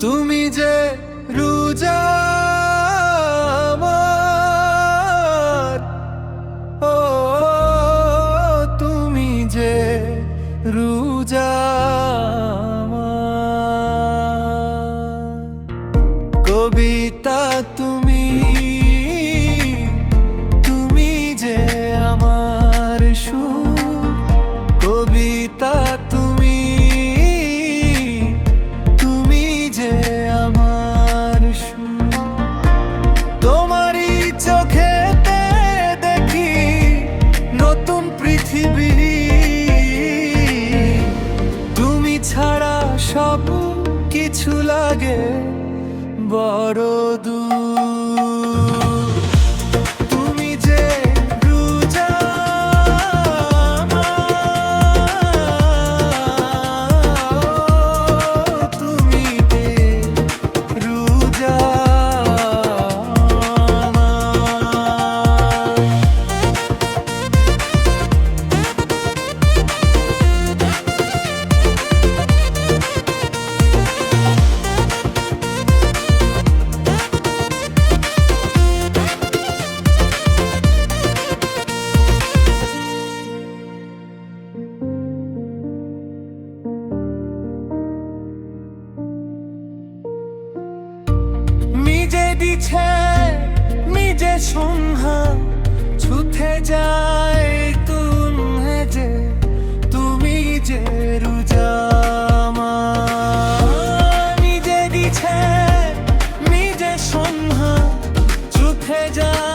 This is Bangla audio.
তুমি যে রোজা আমার, ও তুমি যে রোজা আমার। কবিতা তুমি, তুমি যে আমার সুর। কবিতা তুমি, তুমি যে আমার সুর। তোমারই চোখেতে দেখি নতুন পৃথিবী। তুমি ছাড়া সব কিছু লাগে বড় দূর। তুমি যে রোজা আমার, তুমি যে রোজা আমার। মিজে দিছে মিজে সন্ধ্যা ছুটে যায় তুমি যে, তুমি যে রোজা আমার। মিজে দিছে মিজে সন্ধ্যা ছুটে যায়